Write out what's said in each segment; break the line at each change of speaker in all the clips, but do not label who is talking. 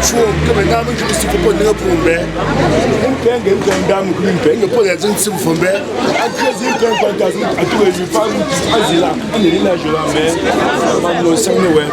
chuo kama ndama nje sipopo ndio pombe mpenge ndamu mpenge po ya zinsi mfombe akazi mpenge kwa kazi atuwe zifamu azila ni lila jola mais no sanwe we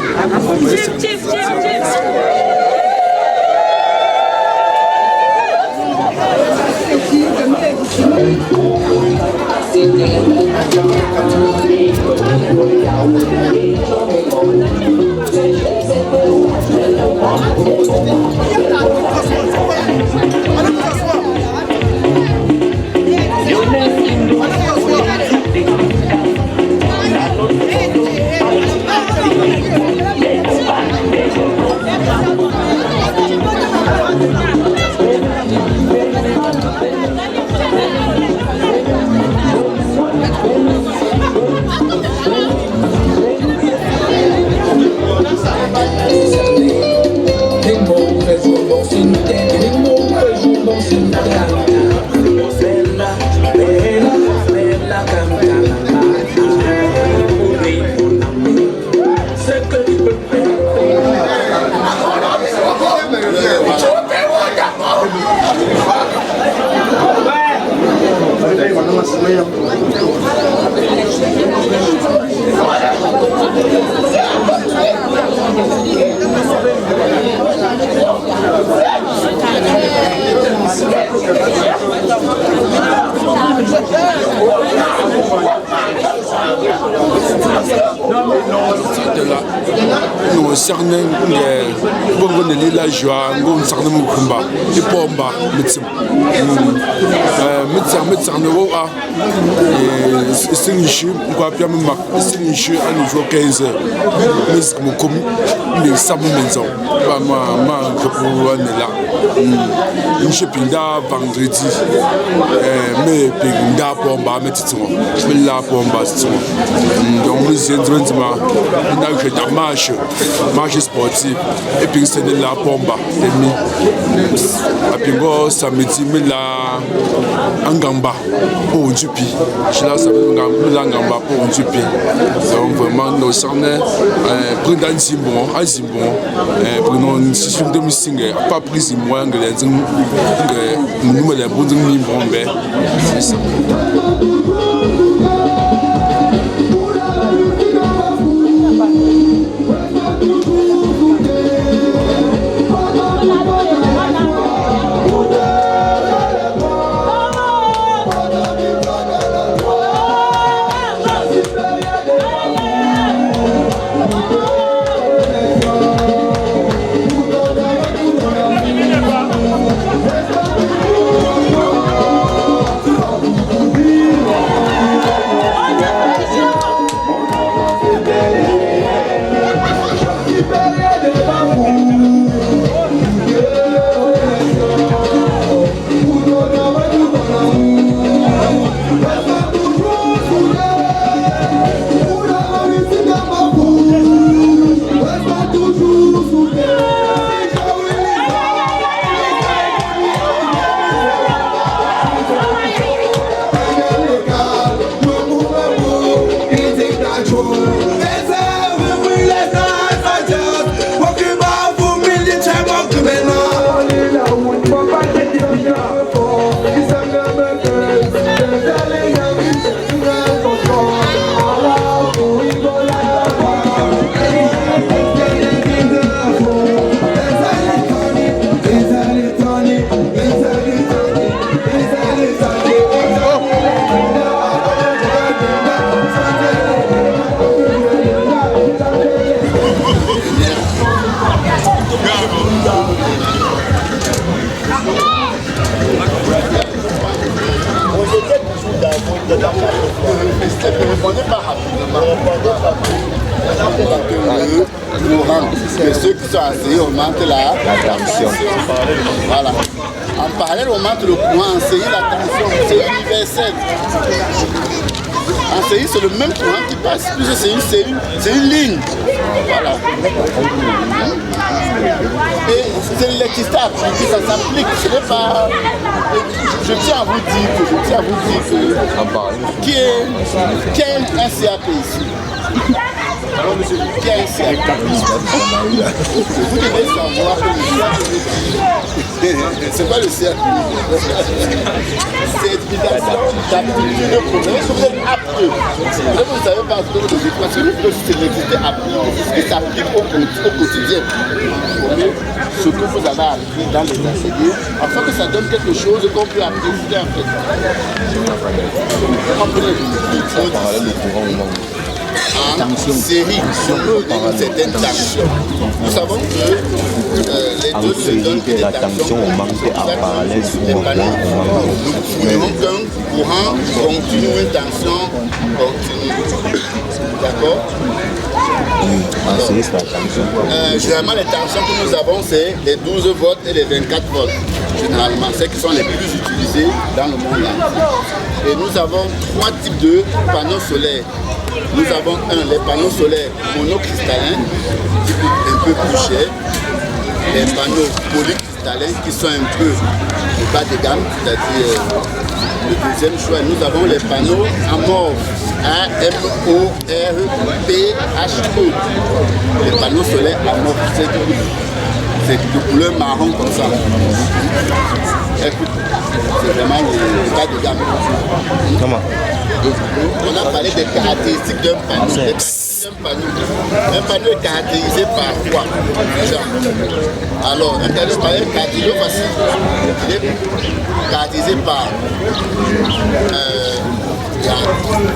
nous cerner bongo ne lila joie ngom sarne mu kumba ipomba mitsum mitsar ne wo a singishu kwa pia mak singishu à niveau 15 musique mu kum le samu menzo ba ma ko ne la je pinda vendredi mais pinda pomba metitimo la pomba timo donc nous entrons dans le marche sportive et puis c'est de la pomba demi et puis go samedi mais la angamba pour un jupi je la samedi angamba pour un jupi donc vraiment nos sarnes prendre un zimbon prenons une session de musique pas prise moyen que les nous nous les bons ni bombe c'est ça.
Mais ceux qui sont assis augmentent la tension. Voilà. En parallèle, on augmente le courant, enseigner la tension, c'est universel. Enseigner, c'est le même courant qui passe, puisque c'est une ligne. Voilà. Et c'est l'électricité appliquée, ça s'applique. Ce n'est pas. Je tiens à vous dire que qui est un CAP ici? Qui a un cercle? Vous devez savoir que le cercle, c'est pas le cercle. C'est d'aptitude de problème. Est-ce que vous êtes apte? Vous ne savez pas ce que vous dites parce que c'est l'électricité appliquée, ce qui s'applique au quotidien. Ce que vous avez appris dans les ateliers, afin que ça donne quelque chose qu'on peut appliquer en fait. En série, une certaine tension. Nous savons que les deux se donnent des tensions au manque en parallèle sur les panneaux. Nous voulons qu'un courant continue, une tension continue. D'accord? Généralement, les tensions que nous avons, c'est les 12 volts et les 24 volts. Généralement, celles qui sont les plus utilisées dans le monde entier. Et nous avons 3 types de panneaux solaires. Nous avons les panneaux solaires monocristallins, qui coûtent un peu plus cher. Les panneaux polycristallins, qui sont un peu bas de gamme, c'est-à-dire le deuxième choix. Nous avons les panneaux amorphes, AMORPHE. Les panneaux solaires amorphes, c'est de couleur marron comme ça. Écoute, c'est vraiment le bas de gamme.
Comment?
On a parlé des caractéristiques d'un panneau. Un panneau est caractérisé par quoi? Alors, un panneau est caractérisé facile. Il est caractérisé par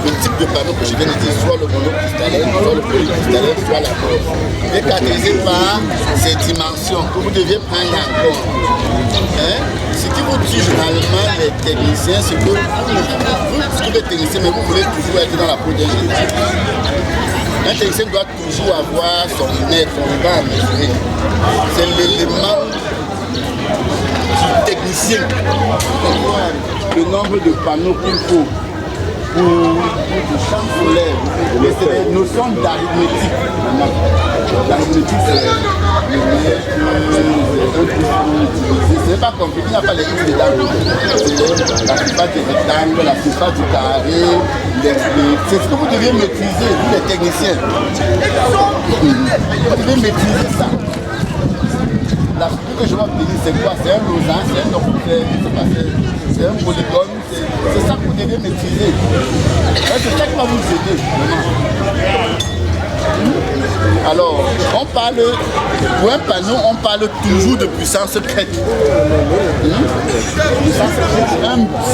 le type de panneau que je viens de dire, soit le monocristallin, soit le polycristallin, soit la porte. Il est caractérisé par ses dimensions que vous deviez prendre en compte. Ce qui vous dit généralement les techniciens, c'est que vous êtes technicien, mais vous voulez toujours être dans la peau d'un génie. Un technicien doit toujours avoir son nez, son bas à mesurer. C'est l'élément du technicien. Le nombre de panneaux qu'il faut pour le champ solaire. Mais c'est des notions d'arithmétique. L'arithmétique, c'est le mètre, ce n'est pas compliqué, il n'y a pas les X dedans. La surface du rectangle, la surface du carré, c'est ce que vous devez maîtriser, vous les techniciens. Vous devez maîtriser ça. La structure que je vais obtenir, c'est quoi? C'est un losange, c'est un octave, c'est un polygone, c'est ça que vous devez maîtriser. C'est ça qui va vous aider, vraiment. Alors, on parle, pour un panneau, on parle toujours de puissance crête.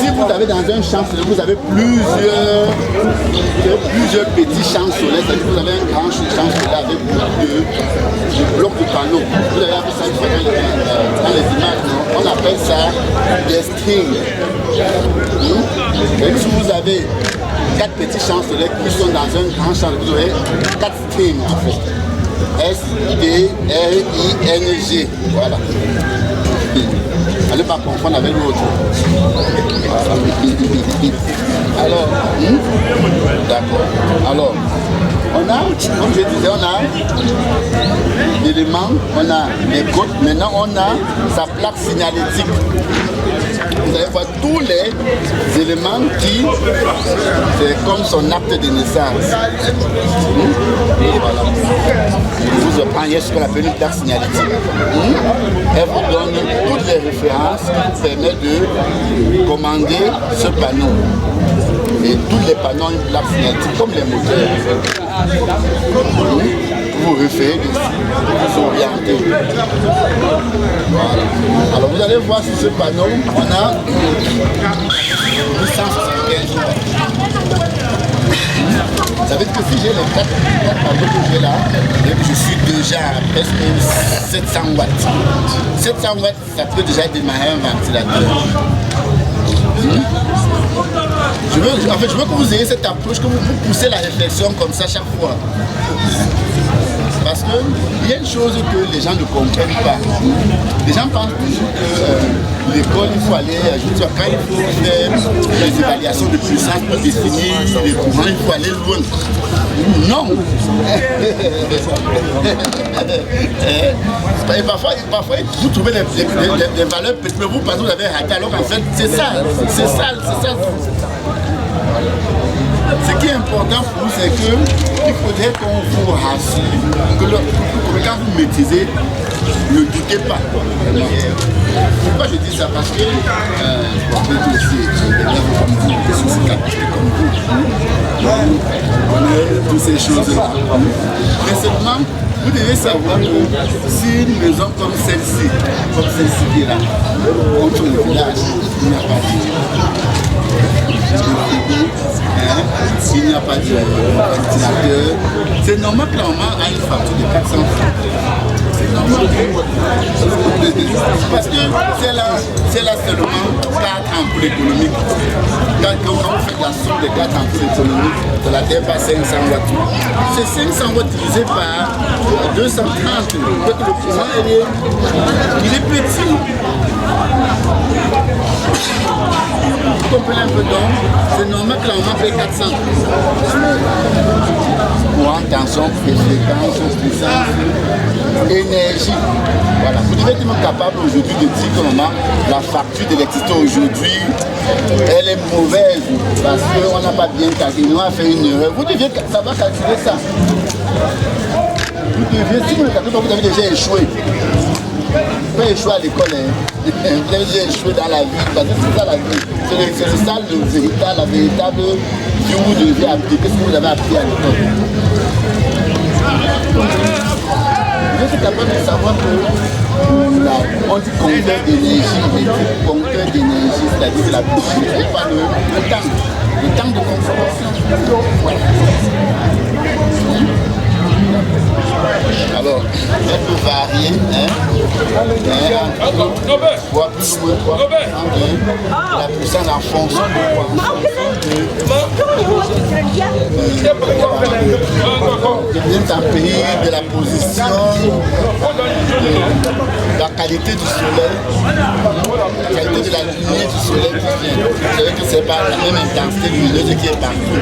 Si vous avez dans un champ solaire, vous avez plusieurs petits champs solaires, c'est-à-dire que vous avez un grand champ solaire avec beaucoup de blocs de panneaux. Vous avez appelé ça dans les images, non? On appelle ça des strings. Et si vous avez 4 petits champs solaires qui sont dans un grand champ, vous aurez 4 strings en fait. S-T-R-I-N-G. Voilà. Allez pas confondre avec l'autre. Alors, d'accord. Alors, on a, comme je disais, on a l'élément, on a les côtes, maintenant on a sa plaque signalétique. Vous allez voir tous les éléments qui, c'est comme son acte de naissance. Voilà. Vous apprenez ce qu'on appelle une plaque signalétique. Elle vous donne toutes les références qui permettent de commander ce panneau. Et tous les panneaux ont une plaque signalétique comme les moteurs. Vous référez dessus, vous orientez. Voilà. Alors vous allez voir sur ce panneau, on a 175 watts. Ça veut dire que si j'ai les 4 panneaux que j'ai là, je suis déjà à presque 700 watts. 700 watts, ça peut déjà démarrer un ventilateur. Je veux que vous ayez cette approche, que vous poussez la réflexion comme ça chaque fois. Parce qu'il y a une chose que les gens ne comprennent pas. Les gens pensent toujours que l'école, il faut aller, quand il faut faire les évaluations de puissance pour définir les courants, il faut aller loin. Non. Et parfois, vous trouvez des valeurs, mais vous pensez que vous avez raté, alors qu'en fait, c'est ça. Ce qui est important pour nous, c'est qu'il faudrait qu'on vous rassure que quand vous maîtrisez, ne doutez pas. Pourquoi je dis ça? Parce que je peux aussi des élèves comme vous, des sociétés comme vous. On connaît toutes ces choses-là. Mais seulement, vous devez savoir que si une maison comme celle-ci qui est là, contre le village, il n'y a pas s'il n'y a pas de ventilateur, c'est normal que la maman a une facture de 400 francs. C'est normal. Parce que c'est là seulement 4 ampoules économiques. Quand on fait la somme des 4 ampoules économiques, ça ne dépasse pas 500 watts. C'est 500 watts divisé par 230. Donc le courant, il est petit. Vous comprenez un peu donc, c'est normal que la maman paye 400. Courant, tension, fréquence, puissance, énergie. Voilà. Vous devez être capable aujourd'hui de dire que maman, la facture d'électricité aujourd'hui, elle est mauvaise parce qu'on n'a pas bien calculé, on a fait une erreur. Vous deviez savoir calculer ça. Vous deviez, si vous ne calculez pas, vous avez déjà échoué. Vous pouvez échouer à l'école, vous avez déjà échoué dans la vie, parce que c'est ça la vie. C'est ça la véritable vie où vous devez appliquer ce que vous avez appris à l'école. Vous êtes capable de savoir que on dit compteur d'énergie, mais compteur d'énergie, c'est-à-dire que la puissance, c'est pas le temps de consommation. Alors, elle peut varier, quoi plus ou moins la puissance en fonction de température, de la position, de la qualité du soleil, la qualité de la lumière du soleil qui vient. Vous savez que ce n'est pas la même intensité lumineuse qui est partout.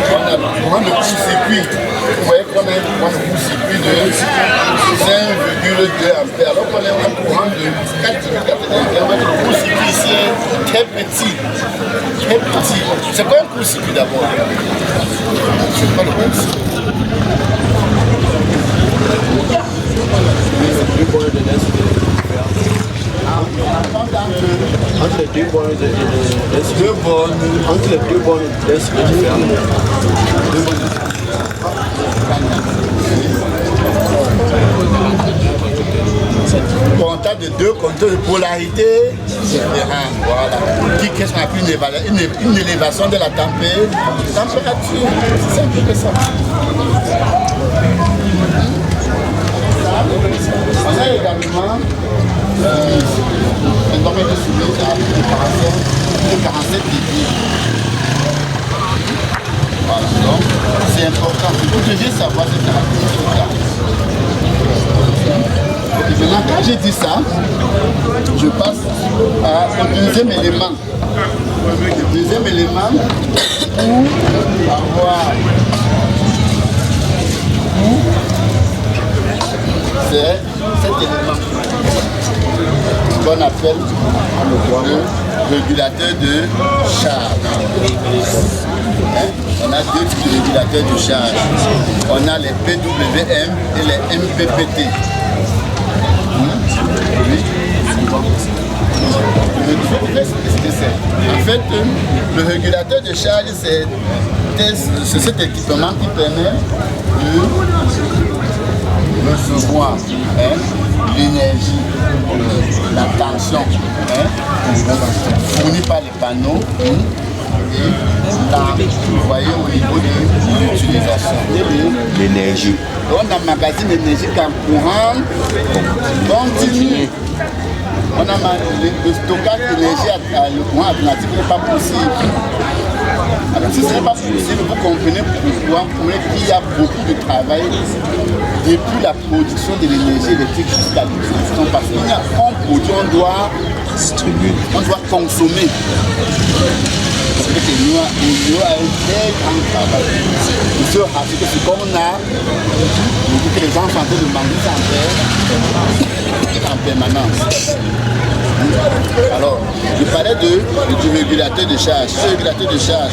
On a le court-circuit. Vous voyez qu'on a un court-circuit de 5,2 ampères. Alors qu'on a un courant de 4,80 ampères. Le court-circuit ici est très petit. Très petit. C'est quoi un court-circuit d'abord? C'est pas le court-circuit.
Entre les deux bornes, entre les deux bornes, c'est différent.
Contact de deux compteurs de polarité différents. Voilà. Qu'est-ce qu'on appelle une élévation de la température? C'est simple que ça. On a également un domaine de soulevé à 47 degrés. Voilà, donc c'est important. Vous devez savoir ces caractéristiques-là. Et maintenant, quand j'ai dit ça, je passe au deuxième élément. Le deuxième élément, pour avoir c'est cet élément qu'on appelle le régulateur de charge. On a deux types de régulateurs de charge. On a les PWM et les MPPT. En fait, le régulateur de charge, c'est cet équipement qui permet de recevoir l'énergie, la tension fournie par les panneaux et là, vous voyez au niveau de l'utilisation de l'énergie. On emmagasine l'énergie qu'en courant continue. On a le stockage d'énergie, le courant alternatif n'est pas possible. Alors si ce n'est pas possible, vous comprenez pourquoi il y a beaucoup de travail depuis la production de l'énergie électrique jusqu'à l'utilisation. Parce qu'on produit, on doit distribuer, on doit consommer. Nous avons un très grand travail. Il se rappelle que c'est comme on a, que les gens sont en train de manger en permanence. Alors, je parlais du régulateur de charge. Ce régulateur de charge,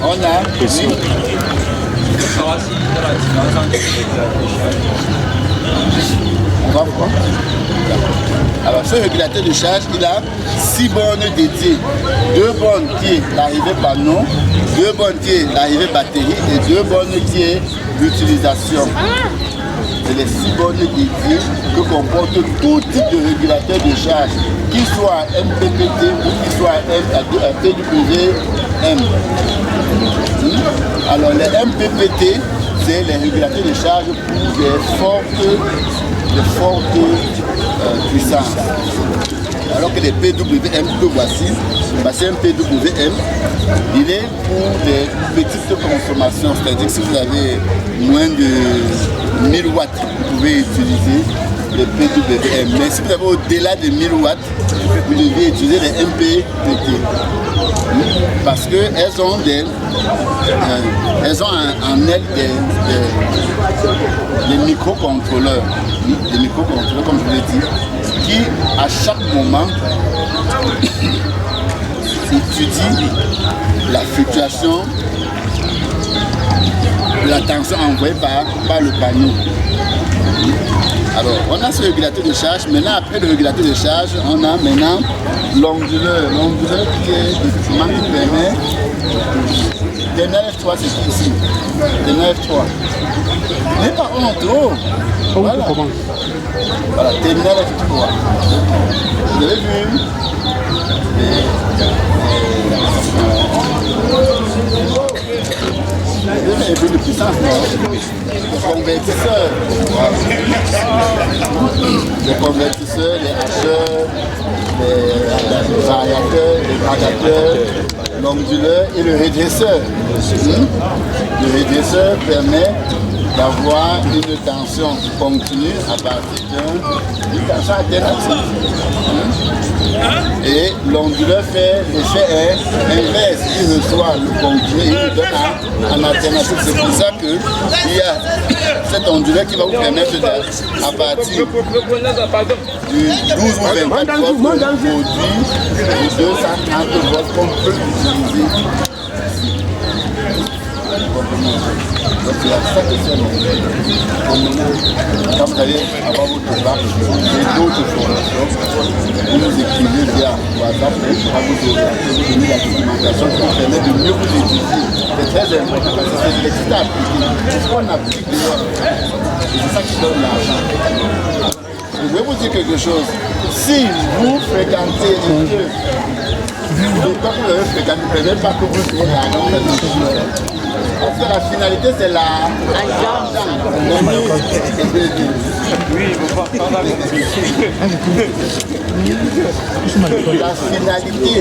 on a... On va voir. Alors, ce régulateur de charge, il a 6 bornes dédiées. 2 bornes qui est l'arrivée panneau, 2 bornes qui est l'arrivée batterie et 2 bornes qui est l'utilisation. C'est les 6 bornes dédiées que comporte tout type de régulateur de charge, qu'il soit MPPT ou qu'il soit PWM. Alors, les MPPT, c'est les régulateurs de charge pour des fortes puissances. Alors que les PWM que voici, c'est un PWM, il est pour des petites consommations, c'est-à-dire que si vous avez moins de 1000 watts, vous pouvez utiliser les PWM. Mais si vous avez au-delà de 1000 watts, vous devez utiliser les MPPT. Parce qu'elles ont en elles des microcontrôleurs, comme je l'ai dit, qui à chaque moment étudient la fluctuation, la tension envoyée par le panneau. Alors, on a ce régulateur de charge. Maintenant, après le régulateur de charge, on a maintenant l'onduleur. L'onduleur qui est effectivement qui permet. Terminal F3, c'est ici. Terminal F3. Mais par contre, voilà. Voilà, terminal F3. Vous avez vu? Et puis de puissance, les convertisseurs, les hacheurs, les variateurs, les gradateur, l'onduleur et le régresseur. Le régresseur permet d'avoir une tension continue à partir d'une tension alternative. Et l'onduleur fait l'effet inverse, il reçoit le continu et il le donne en alternative. C'est pour ça qu'il y a cet onduleur qui va vous permettre à partir du 12 ou 24 volts produire les 230 volts qu'on peut utiliser. Donc c'est la ça que c'est l'onduleur. Quand vous allez avoir votre bac et d'autres formations, vous nous écrivez via WhatsApp et je vais vous donner la documentation qui vous permet de mieux vous étudier. C'est très important parce que c'est l'exercice à appliquer. C'est ce qu'on applique dehors. Et c'est ça qui donne l'argent. Je vais vous dire quelque chose. Si vous fréquentez les deux, et quand vous avez fréquenté, ne prenez pas que vous soyez l'argent. Parce que la finalité c'est l'argent. La finalité,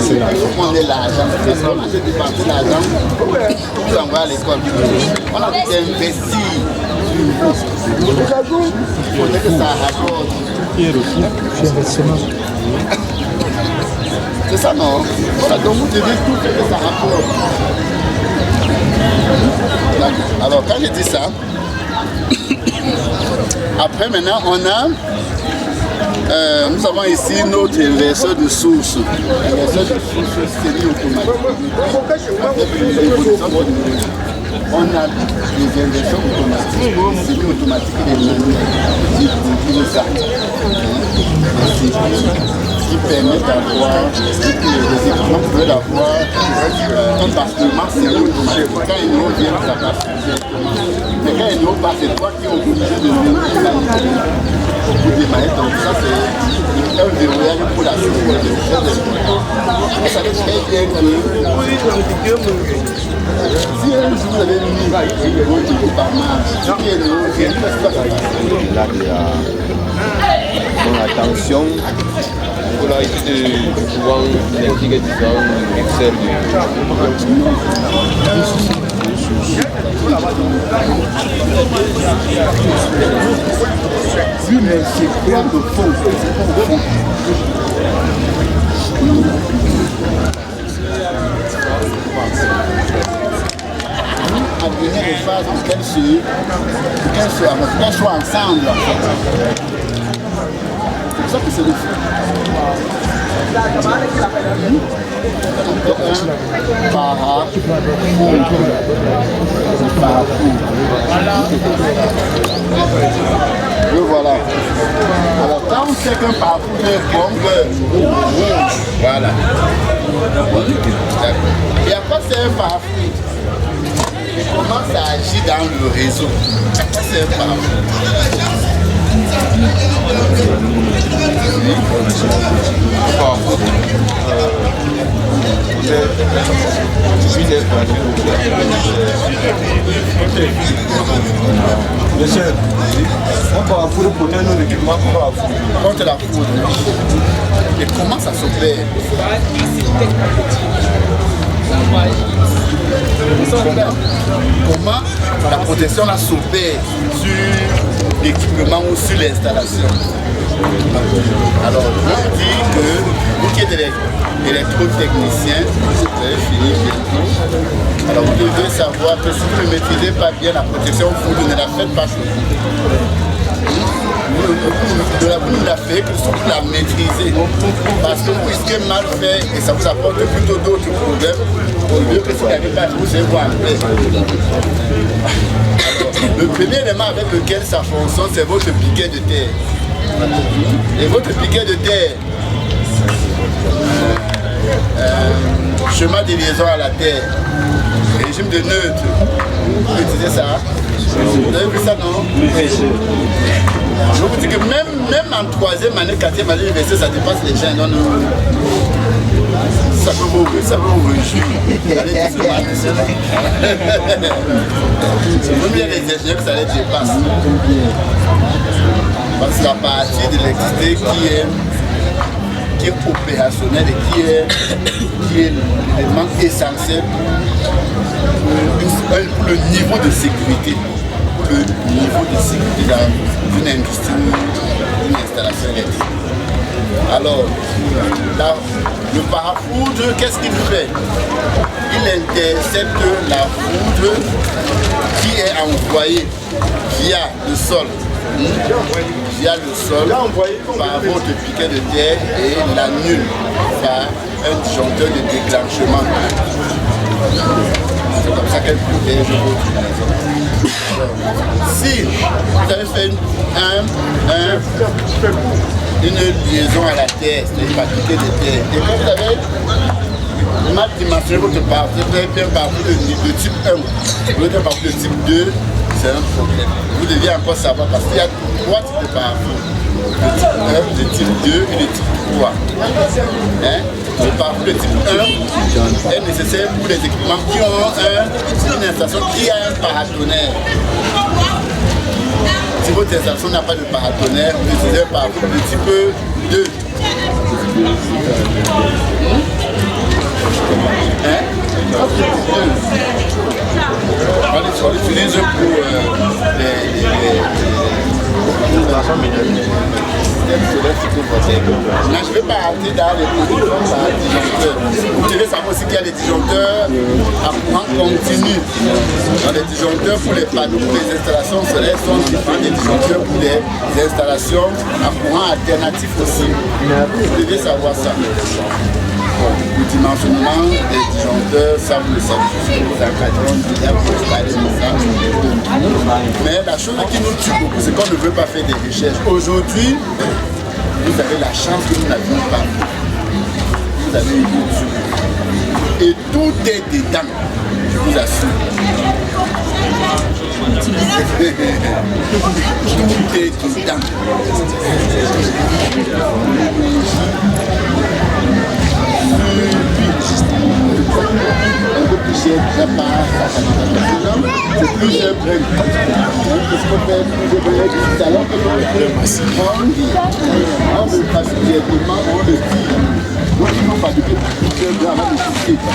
c'est qu'il faut qu'on ait l'argent. Parce qu'on a dépensé l'argent pour vous envoyer à l'école. On a tout investi. Il faudrait que ça rapporte. C'est ça, non? Voilà, donc vous devez tout faire que ça rapporte. Alors, quand je dis ça, après maintenant, on a, nous avons ici notre inverseur de source. Inverseur de source semi-automatique. On a des inverseurs automatiques, semi-automatiques et manuels qui nous qui permet d'avoir des équipements qui veulent avoir un basculement semi-automatique. Quand il nous vient, ça passe. Mais quand il nous passe, c'est toi qui es obligé de venir manipuler pour démarrer. Donc ça, c'est un verrouillage pour la sécurité. Vous savez très bien que si un jour vous avez mis votre équipe par marche, qui est le haut, qu'est-ce qui va se passer?
Là, il y a mon attention.
Voilà, ici, souvent, l'indicatif Excel.
Oui, mais c'est quoi de fond? À venir des phases pour qu'elles soient ensemble. En fait. pour ça que c'est le fou. Le voilà. Alors quand on sait qu'un parcours est bon, voilà. Et après c'est un parcours. Et comment ça agit dans le réseau? Après c'est un parcours.
Monsieur, on peut affouler pour tenir nos équipements
contre la foudre. Et comment ça s'opère? Comment la protection là s'opère sur l'équipement ou sur l'installation? Alors, je vous dis que vous qui êtes électrotechnicien, vous avez fini bientôt. Alors, vous devez savoir que si vous ne maîtrisez pas bien la protection, vous ne la faites pas chez vous. Vous ne la faites que si vous la maîtrisez. Parce que vous risquez mal faire et ça vous apporte plutôt d'autres problèmes au lieu que si vous n'avez pas vous savez voir en paix. Le premier élément avec lequel ça fonctionne, c'est votre piquet de terre. Et votre piquet de terre, chemin de liaison à la terre, régime de neutre, vous utilisez ça? Vous avez vu ça, non? Je vous dis que même en 3e année, 4e année, ça dépasse les gens. Non, non. Ça peut vous réjouir. Vous allez dire ce matin. Même il y a des ingénieurs que ça les dépasse. Parce que la partie de l'électricité qui est opérationnelle et qui est l'élément essentiel pour le niveau de sécurité. Le niveau de sécurité d'une industrie, d'une installation électrique. Alors, là, le parafoudre, qu'est-ce qu'il fait? Il intercepte la foudre qui est envoyée via le sol. Via le sol par votre piquet de terre et l'annule par un disjoncteur de déclenchement. C'est comme ça qu'elle protège votre maison. Si vous avez fait une liaison à la terre, c'est-à-dire par piquet de terre, et quand vous avez mal dimensionné votre parcours, vous avez fait un parcours de type 1, vous avez un parcours de type 2, c'est un problème. Vous devez encore savoir parce qu'il y a 3 types de parcours. Le type 1, le type 2 et le type 3. Hein? Le parcours de type 1 est nécessaire pour les équipements qui ont une installation qui a un paratonnerre. Si votre installation n'a pas de paratonnerre, vous utilisez un parcours de type 2. Hein? On l'utilise pour mais je ne vais pas arrêter dans les produits comme ça, disjoncteurs. Vous devez savoir aussi qu'il y a des disjoncteurs à courant continu. Dans les disjoncteurs pour les panneaux, pour les installations solaires sont différents des disjoncteurs pour les installations à courant alternatif aussi. Vous devez savoir ça. Le dimensionnement des disjoncteurs, ça vous le savez, vous encadrons déjà pour installer ça. Mais la chose qui nous tue beaucoup, c'est qu'on ne veut pas faire des recherches. Aujourd'hui, vous avez la chance que nous n'avions pas. Vous avez une YouTube. Et tout est dedans, je vous assure. Tout est dedans. Un peu plus cher, déjà pas. C'est plus cher bref. Parce qu'on fait plus de tout à l'heure que on le fabrique directement, on le tire. Donc il faut fabriquer plusieurs grammes de sucre.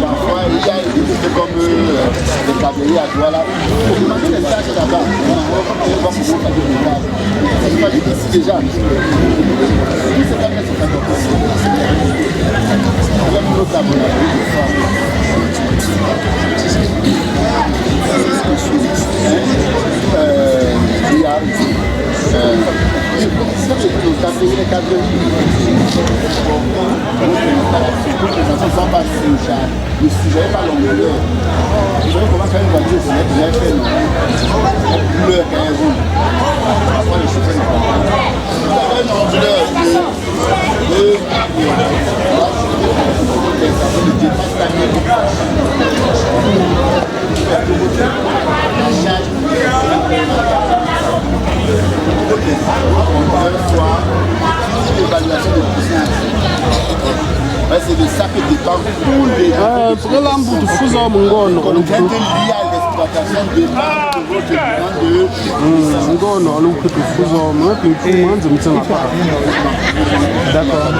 Parfois, il y a des trucs comme des câbleries à Douala. Il faut demander les tâches là-bas. On va pouvoir fabriquer des câbles. Ça se fabrique ici déjà. C'est pas que c'est pas comme ça. Il y a nos câbles là. Il y a cadrerie. Les enfants ne sont pas surchargés. Ne suivez pas l'onglet. Vous savez comment faire une voiture, c'est mettre bien fait, non? La couleur quand elle roule. Après, les chauffeurs ne comprennent pas. Vous avez un onduleur l'évaluation de puissance. C'est de ça que dépend tous les gens.
Pour l'ambout de Fouza Mungono.
On est lié à l'exploitation de votre demande de
Mungono, alors que tu Fouza, moi, puis tout le monde, je me tiens à part. D'accord.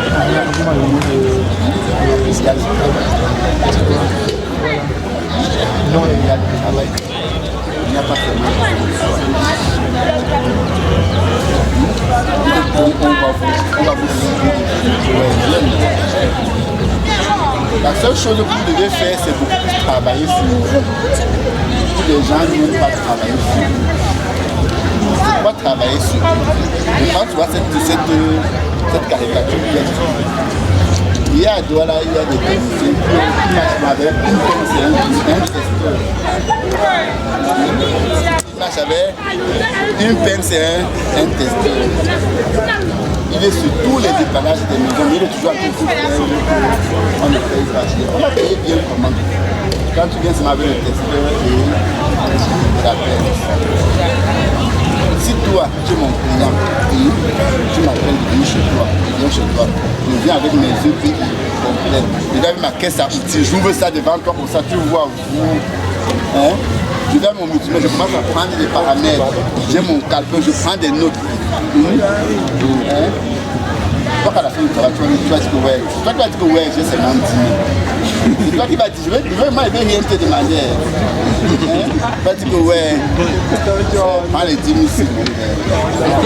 Non, il y a du travail. Il n'y a pas seulement. On va vous la seule chose que vous devez faire, c'est beaucoup plus travailler sur vous. Tous les gens n'aiment pas travailler sur vous. C'est pas travailler sur vous. Et quand tu vois cette caricature, il y a à Douala, il y a des techniciens qui marchent avec une pince et un testeur. Ils marchent avec une pince et un testeur. Il est sur tous les dépannages des maisons, mais il est toujours à tout faire. On ne paye pas cher. On a payé bien comment. Quand tu viens seulement avec le testeur et la pince. Si toi, tu es mon client et tu m'appelles de venir chez toi, je viens avec mes yeux complets. Je vais avec ma caisse à outils, j'ouvre ça devant toi comme ça, tu vois où. Hein? Je vais à mon multimètre, je commence à prendre des paramètres. J'ai mon calepin, je prends des notes. Hein? Donc à la fin du travail, tu vas dire que ouais. C'est toi qui vas dire que ouais, j'ai 50 000. C'est toi qui vas dire, je vais rien te demander. Hein? Tu vas dire que ouais, prends les 10 000 c'est bon.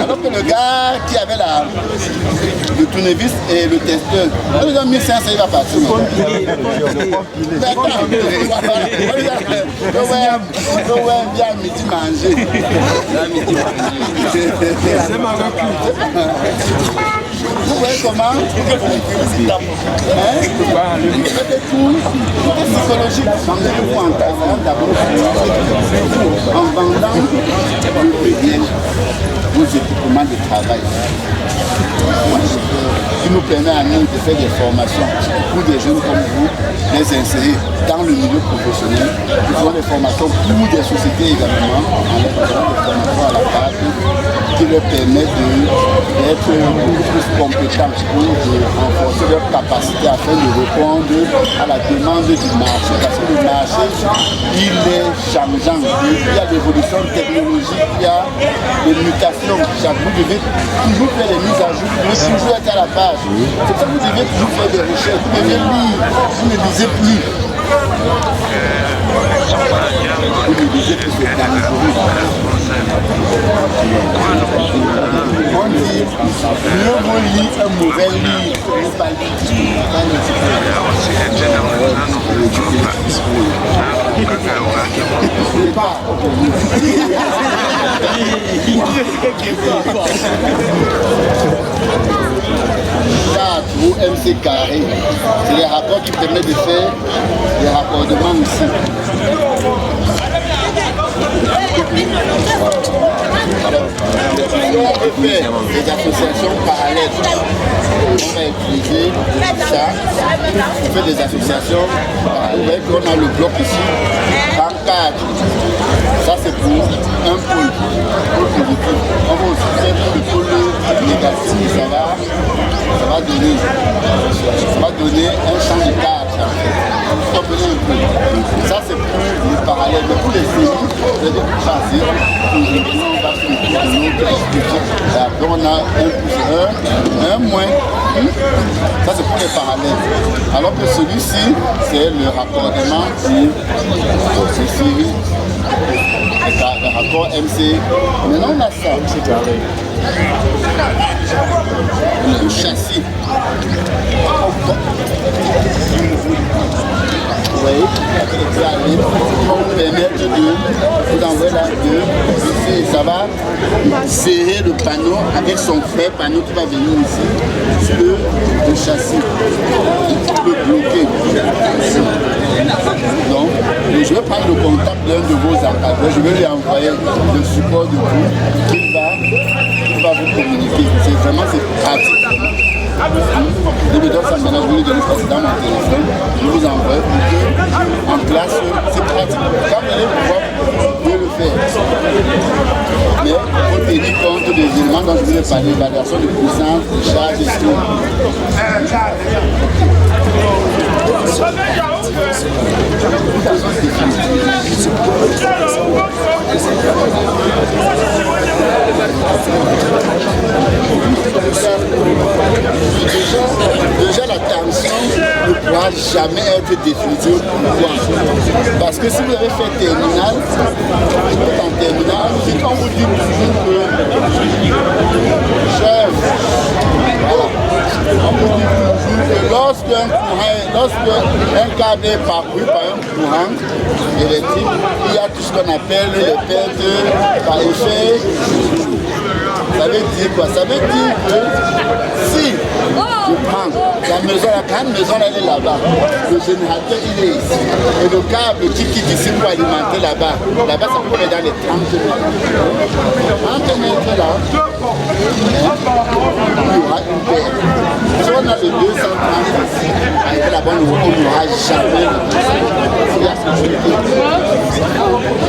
Alors que le gars qui avait le tournevis et le testeur, on lui donne 1500, il va partir. D'accord. Ouais, viens à midi manger. Vous voyez comment tout est psychologique. Vendez-vous en travaillant d'abord en vendant vos équipements de travail. Qui nous permet à nous de faire des formations pour des jeunes comme vous, les insérer dans le milieu professionnel. Nous faisons des formations pour des sociétés également, en leur faisant des formations à la carte qui leur permettent d'être beaucoup plus compétents pour renforcer leur capacité afin de répondre à la demande du marché. Parce que le marché, il est changeant. Il y a l'évolution technologique, il y a les mutations. Vous devez toujours faire les mises à jour, vous devez toujours être à la page. C'est pour ça que vous devez toujours faire des recherches, vous devez lire, vous ne lisez plus. Vous ne lisez plus, c'est dangereux. On dit, mieux vaut lire un mauvais livre que ne pas lire. Ou MC carré, c'est les rapports qui permettent de faire des raccordements aussi. On peut faire des associations parallèles. On va utiliser ça. On fait des associations parallèles. On a le bloc ici, en cadre. Ça c'est pour un pôle positif. On va aussi faire pour le pôle négatif. Ça va donner un champ de cadre. Ça c'est pour les parallèles. Mais pour les séries, vous allez choisir. On a 1 plus 1 moins. Ça c'est pour les parallèles. Alors que celui-ci, c'est le raccordement pour ces séries. Le raccord MC. Maintenant on a ça. Le châssis. envoyer avec les clés à livre qui vont vous permettre de vous envoyer là et ça va serrer le panneau avec son vrai panneau qui va venir ici sur le châssis. Vous le bloquer. Donc, je vais prendre le contact d'un de vos encadreurs, je vais lui envoyer le support de vous qu'il va vous communiquer. C'est vraiment pratique. Je me donne ça maintenant, je vais lui donner ça dans mon téléphone, je vous envoie pour que en classe, c'est pratique. Quand vous allez pouvoir, vous pouvez le faire. Mais il faut tenir compte des éléments dont je voulais parler, l'évaluation de puissance, de charge, de tout. Déjà la tension ne pourra jamais être définitive. Parce que si vous avez fait terminal, en terminal, si on vous dit toujours que chef, on vous dit toujours que lorsqu'un câble est parcouru par un courant électrique, il y a tout ce qu'on appelle les pertes par effet. Ça veut dire quoi? Ça veut dire que si je prends la maison, la grande maison, elle est là-bas, le générateur il est ici, et le câble qui quitte ici pour alimenter là-bas, là-bas ça pourrait être dans les 30 mètres. 30 mètres là, il y aura une paire. Si on a le 230 ici, avec la bonne route, on n'aura jamais le 230.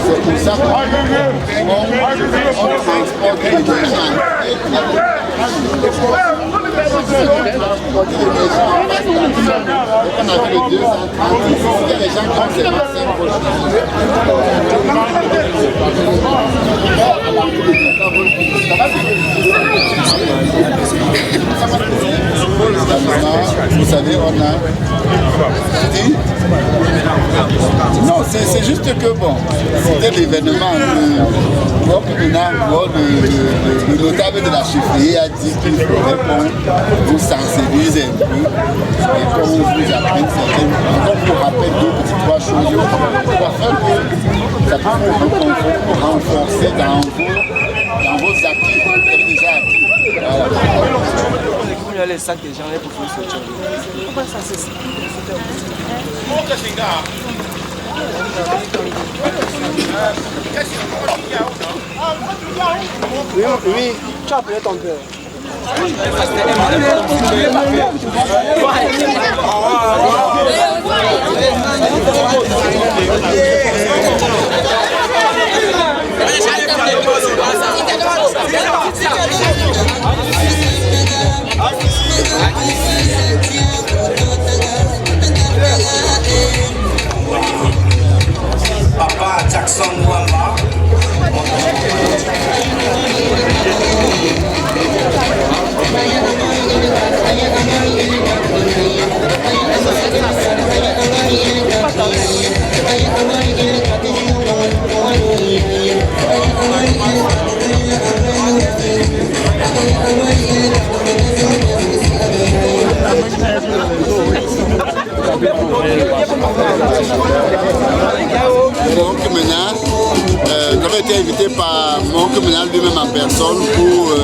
C'est pour ça qu'on transporte l'énergie. On avait le 230, il y a des gens qui ont ces vaccins pour vous savez, on a dit non, c'est juste que bon, c'était l'événement. Le notable de la chefferie a dit qu'il faudrait qu'on vous sensibilise un peu et qu'on vous apprenne certaines, qu'on vous rappelle deux petites trois choses afin que ça peut vous renforcer dans vos acquis. Vous avez déjà acquis. Voilà.
Il y a les sacs des gens pour faire ce job. Pourquoi ça c'est ça? Oui, tu as appelé ton père.
Papa Jackson Wamba.
Donc maintenant, nous avons été invités par mon communal lui-même en personne pour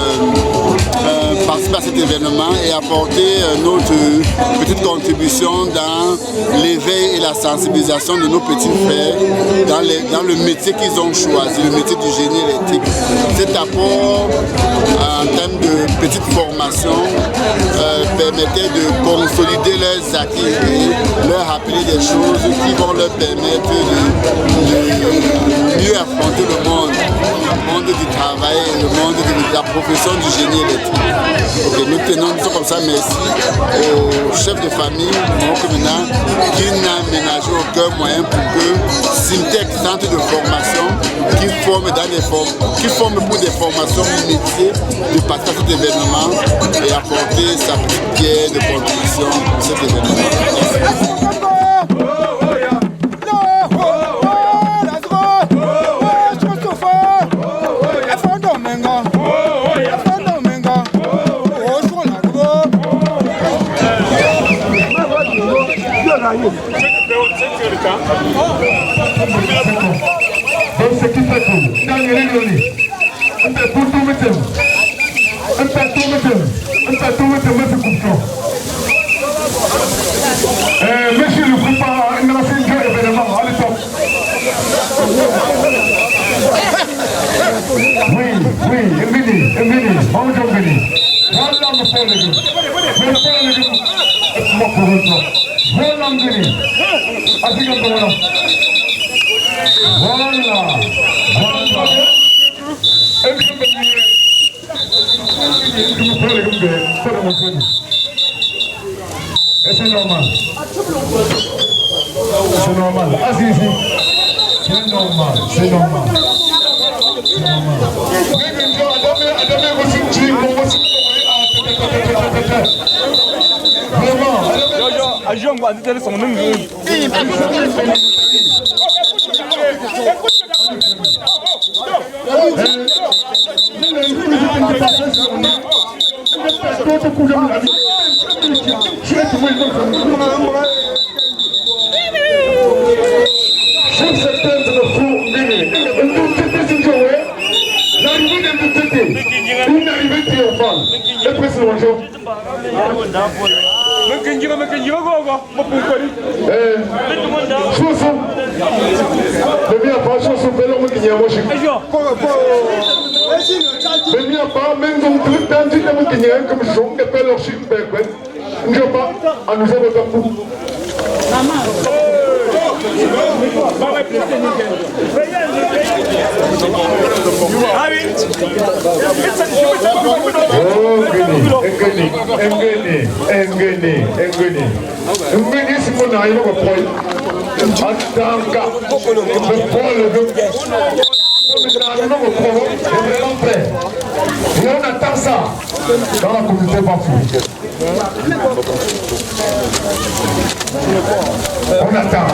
participer à cet événement et apporter notre petite contribution dans l'éveil et la sensibilisation de nos petits frères dans le métier qu'ils ont choisi, le métier du génie électrique. Cet apport en termes de petite formation permettait de consolider leurs acquis et leur rappeler des choses qui vont leur permettre de mieux affronter le monde du travail, le monde de la profession du génie électrique. Okay, nous tenons comme ça merci au chef de famille, mon communal, qui n'a ménagé aucun moyen pour que Simtech, centre de formation, qui forme pour des formations métiers, de participer à cet événement et apporter sa petite pierre de contribution pour cet événement. Merci.
Donc, ce qui fait que, dans les réunions, on peut tout mettre. On peut tout mettre. Monsieur le président, il m'a fait un événement à l'époque. Oui, Mbini, bonjour Mbini. Voilà mon frère le gars. Voilà Mbini. Afrique voilà. Et c'est normal. C'est normal. Assisi. C'est normal. On attend ça dans la communauté Bafou. On attend.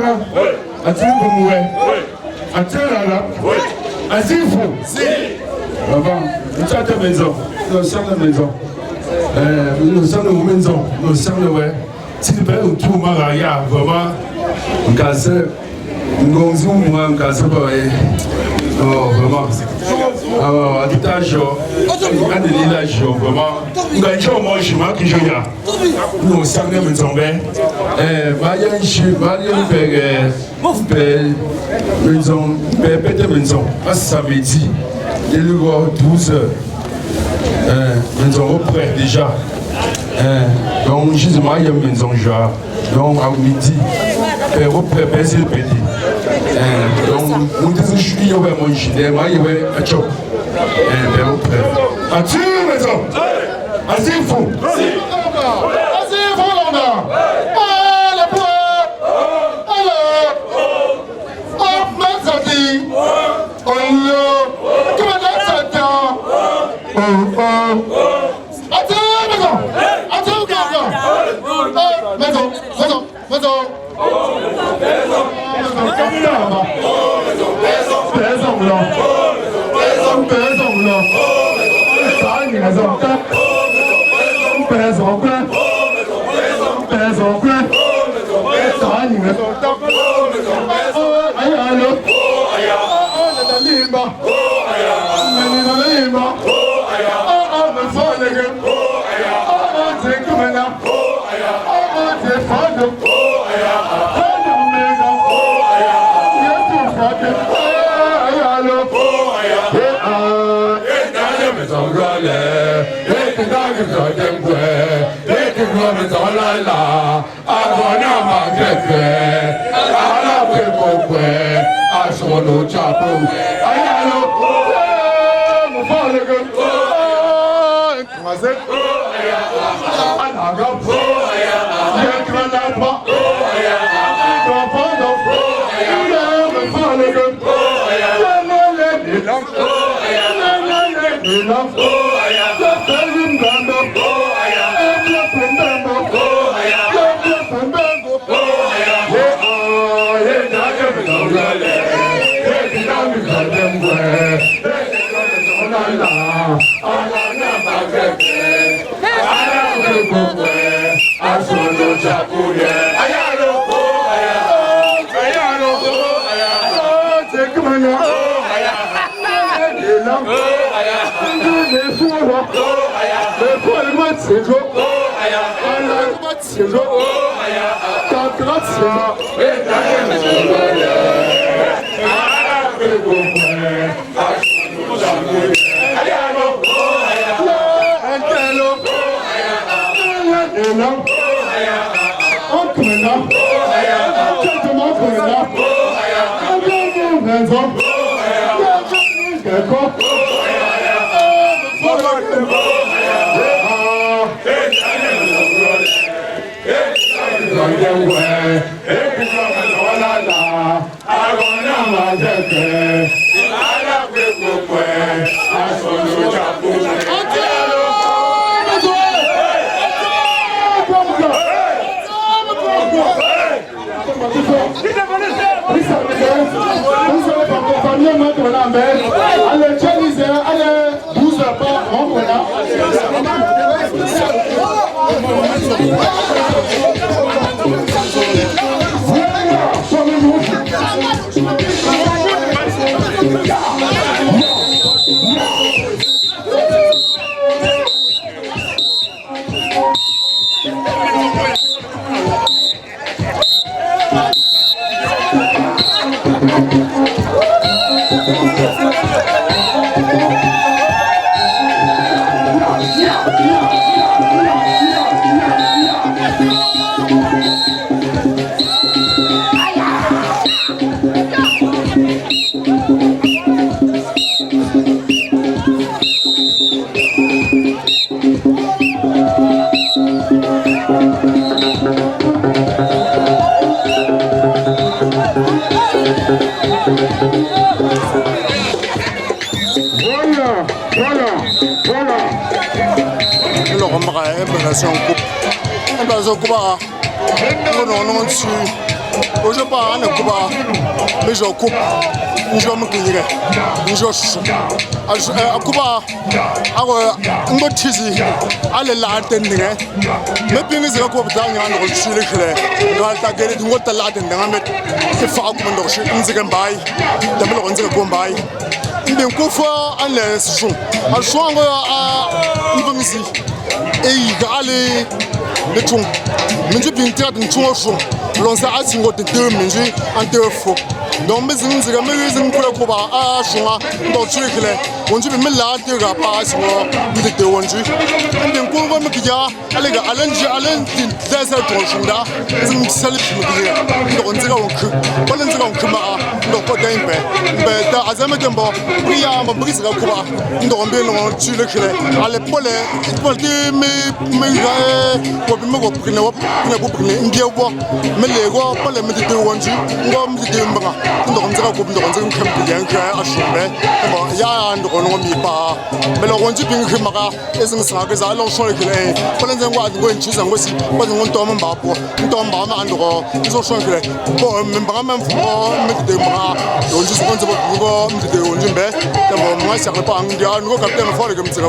Atara, Atimoué, Atara, Azifou. Avant, nous sommes de maison, nous sommes de maison. Nous sommes de maison, nous sommes de maison. Si tu veux, tout le monde a vraiment un casse. Nous sommes un casse. Oh, vraiment. À l'étage, à l'étage, vraiment. Nous avons mangé, nous sommes de maison. Maison, à samedi, il y a 12 heures. Nous sommes prêts déjà. Donc, je suis marié à la maison, donc à midi, je suis prêt le petit. Donc, nous suis là, je suis marié à Tchop. As-tu une maison? As-tu une fou?
Coupe. Aujourd'hui, on a Cuba, mais je coupe, je me guéris, je suis. À Cuba, on me tisse, allez là, tenir. Mais bien, c'est quoi, dans un autre sujet, dans la guerre, du monde là, dans un mètre, c'est fort comme un rocher, une seconde bail, d'abord on se combat. Bien qu'on fois, on laisse chaud. À choix, on va ici. Et il va aller le ton. Mais je bin tête de ton chaud. L'on s'est assis au deux minutes en deux fois. Donc, mais c'est une maison pour le combat. Ah, choix, dans le truc là. On dit, mais là, tu vas pas sur le deux on dit. Et bien qu'on va me dire, allez, Alain, tu as cette tranche là. C'est une salle qui me dit. Donc, on dit, on crie. On dit, on crie, donc, pas d'un peu. Mais, à jamais de bon, il y a un brise à Cuba. Donc, on vient, on tue le clé. À l'épaule, il faut dire, mais, pour me prendre, mais les rois, pas les méditer on dit, on va me dire, donc, on dit, on dit, bien que à choumer. Il y a un on mi pas. Mais le on dit, bien que Mara, et c'est ça que ça a l'enchant le clé. Pas les gens qui vont utiliser aussi, pas de mon tombe bas pour, un tombe bas, un droit, ils ont changé. Bon, même pas même pour méditer Mara. On dit, on dit, on dit, mais, moi, ça ne pas un gars, nous, capitaine, il faut que je me fasse.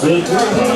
C'est